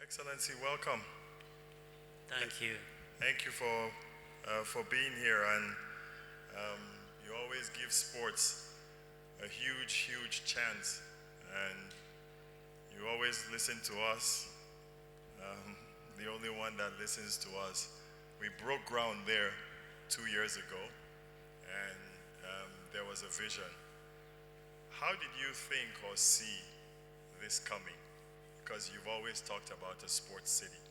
Excellency, welcome. Thank you. Thank you for being here, and you always give sports a huge chance, and you always listen to us, the only one that listens to us. We broke ground there 2 years ago, and there was a vision. How did you think or see this coming? Because you've always talked about a sports city.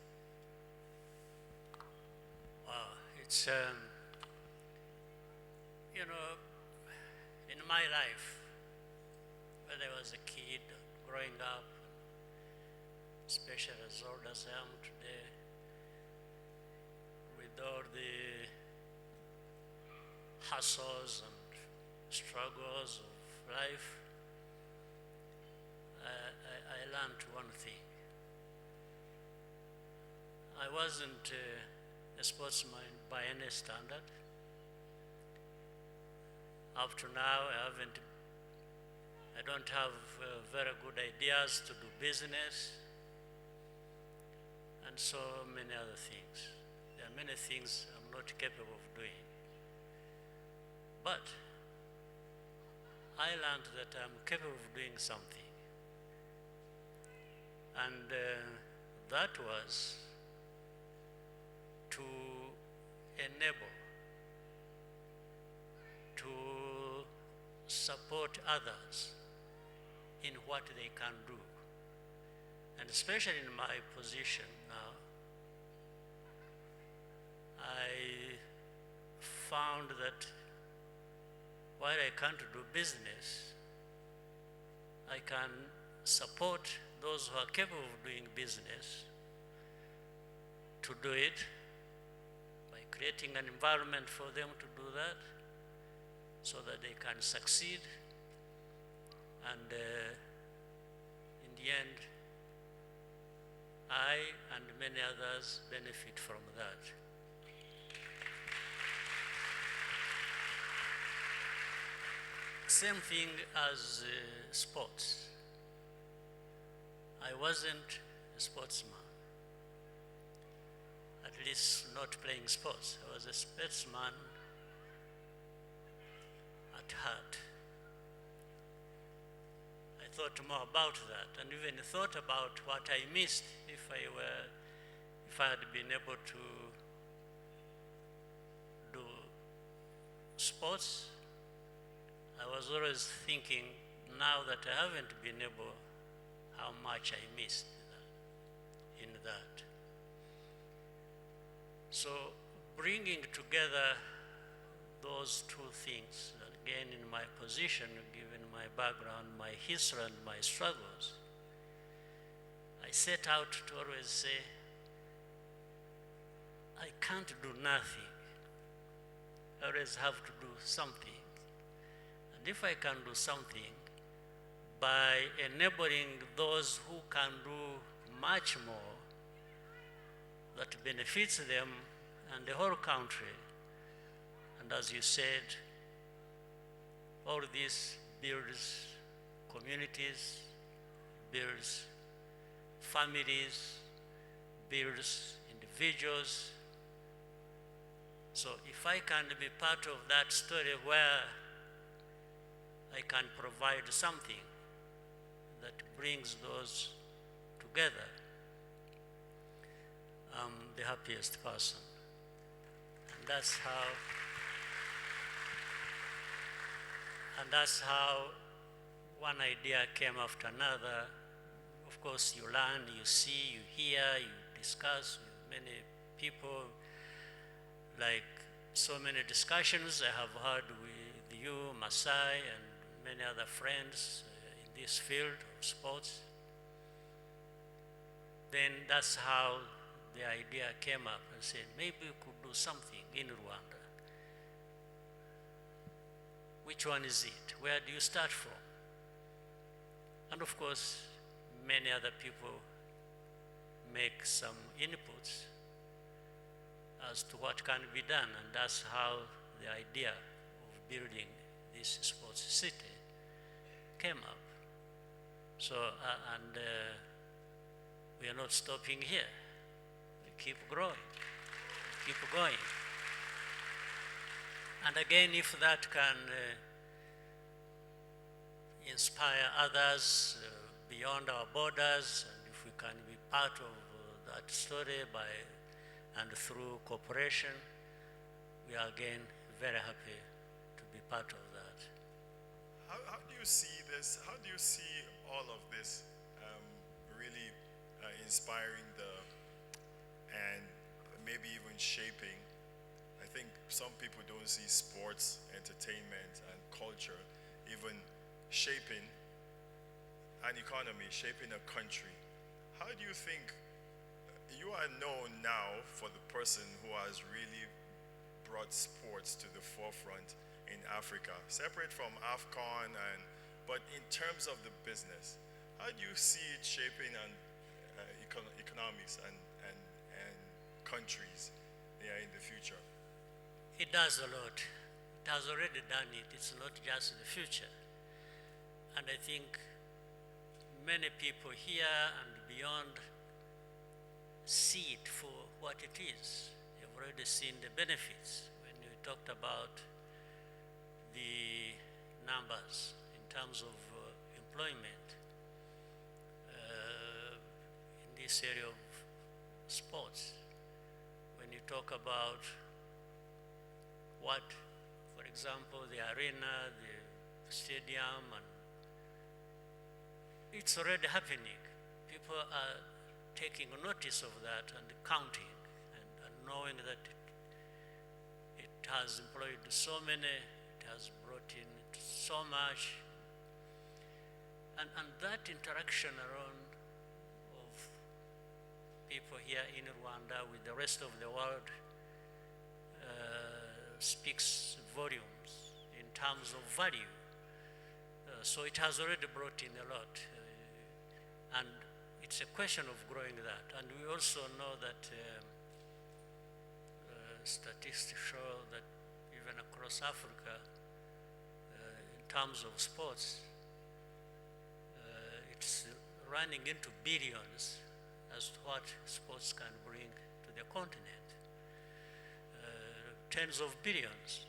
Wow, it's, you know, in my life, when I was a kid growing up, especially as old as I am today, with all the hassles and struggles of life, I learned one thing. I wasn't a sportsman by any standard. Up to now, I don't have very good ideas to do business, and so many other things. There are many things I'm not capable of doing. But I learned that I'm capable of doing something. And that was to enable, to support others in what they can do. And especially in my position now, I found that while I can't do business, I can support those who are capable of doing business to do it by creating an environment for them to do that so that they can succeed, and in the end, I and many others benefit from that. Same thing as sports. I wasn't a sportsman, at least not playing sports. I was a sportsman at heart. I thought more about that, and even thought about what I missed if I had been able to do sports. I was always thinking, now that I haven't been able, how much I missed in that. So bringing together those two things, again in my position, given my background, my history and my struggles, I set out to always say, I can't do nothing. I always have to do something. And if I can do something, by enabling those who can do much more that benefits them and the whole country. And as you said, all this builds communities, builds families, builds individuals. So if I can be part of that story where I can provide something that brings those together, I'm the happiest person. And that's how one idea came after another. Of course, you learn, you see, you hear, you discuss with many people, like so many discussions I have had with you, Masai, and many other friends in this field of sports. Then that's how the idea came up and said, maybe we could do something in Rwanda. Which one is it? Where do you start from? And of course, many other people make some inputs as to what can be done, and that's how the idea of building this sports city came up. So, we are not stopping here. We keep growing, we keep going. And again, if that can inspire others beyond our borders, and if we can be part of that story and through cooperation, we are again very happy to be part of that. How do you see this? How do you see all of this really inspiring and maybe even shaping? I think some people don't see sports, entertainment, and culture even shaping an economy, shaping a country. How do you think you are known now for the person who has really brought sports to the forefront in Africa, separate from AFCON, but in terms of the business, how do you see it shaping economics and countries in the future? It does a lot. It has already done it. It's not just the future. And I think many people here and beyond see it for what it is. You've already seen the benefits when you talked about the numbers in terms of employment in this area of sports. When you talk about what, for example, the arena, the stadium, and it's already happening. People are taking notice of that and counting and knowing that it has employed so many, it has brought in so much. And that interaction around of people here in Rwanda with the rest of the world speaks volumes in terms of value. So it has already brought in a lot. And it's a question of growing that. And we also know that statistics show that even across Africa, in terms of sports, it's running into billions as to what sports can bring to the continent. Tens of billions.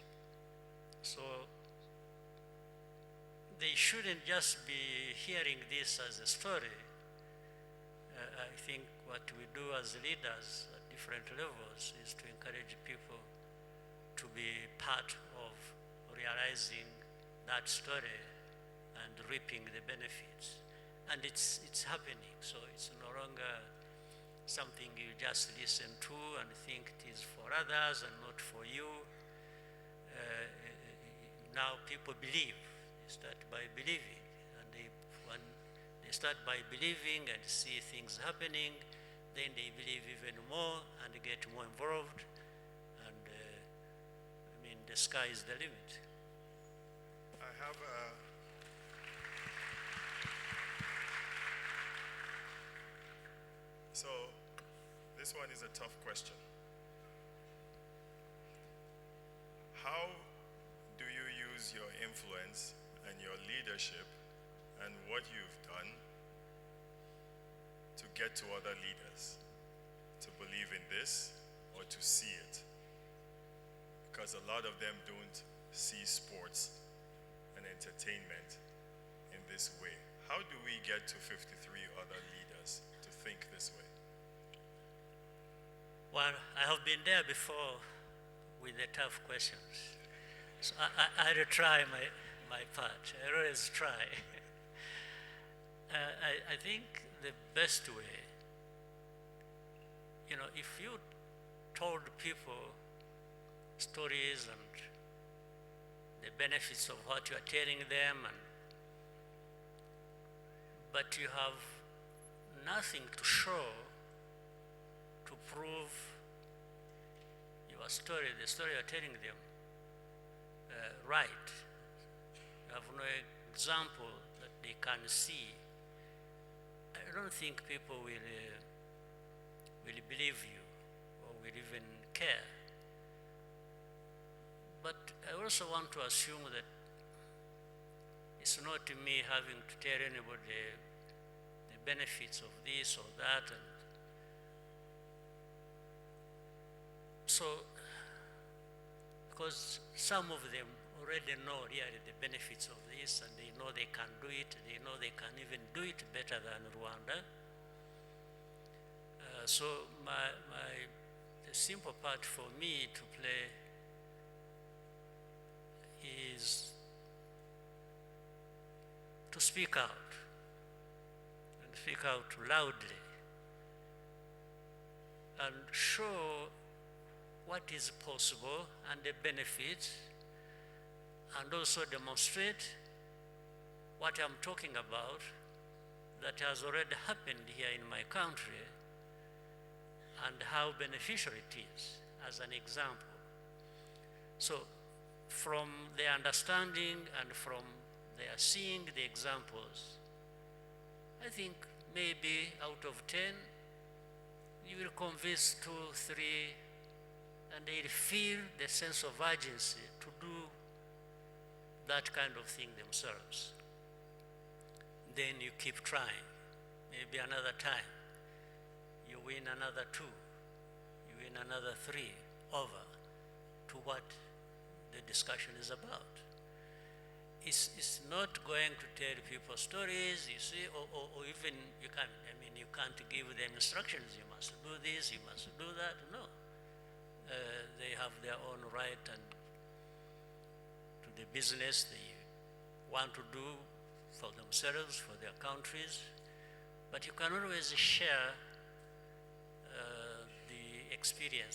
So they shouldn't just be hearing this as a story. I think what we do as leaders at different levels is to encourage people to be part of realizing that story and reaping the benefits. And it's happening, so it's no longer something you just listen to and think it is for others and not for you. Now people believe. They start by believing, and when they start by believing and see things happening, then they believe even more and get more involved, and the sky is the limit. I have so this one is a tough question. How do you use your influence and your leadership and what you've done to get to other leaders to believe in this or to see it? Because a lot of them don't see sports and entertainment in this way. How do we get to 53 other leaders to think this way? Well, I have been there before with the tough questions. So I will try my part. I always try. I think the best way, if you told people stories and the benefits of what you are telling them, but you have nothing to show to prove your story, the story you're telling them, right. You have no example that they can see. I don't think people will believe you or will even care. But I also want to assume that it's not me having to tell anybody the benefits of this or that, and so, because some of them already know really the benefits of this, and they know they can do it, they know they can even do it better than Rwanda. So the simple part for me to play is to speak out, and speak out loudly, and show what is possible and the benefits, and also demonstrate what I'm talking about that has already happened here in my country and how beneficial it is as an example. So from their understanding and from their seeing the examples, I think maybe out of 10, you will convince 2, 3, and they'll feel the sense of urgency to do that kind of thing themselves. Then you keep trying. Maybe another time, you win another 2, you win another 3 over to what the discussion is about. It's not going to tell people stories, you see, or even you can't give them instructions, you must do this, you must do that, no. They have their own right and to the business they want to do for themselves, for their countries, but you can always share the experience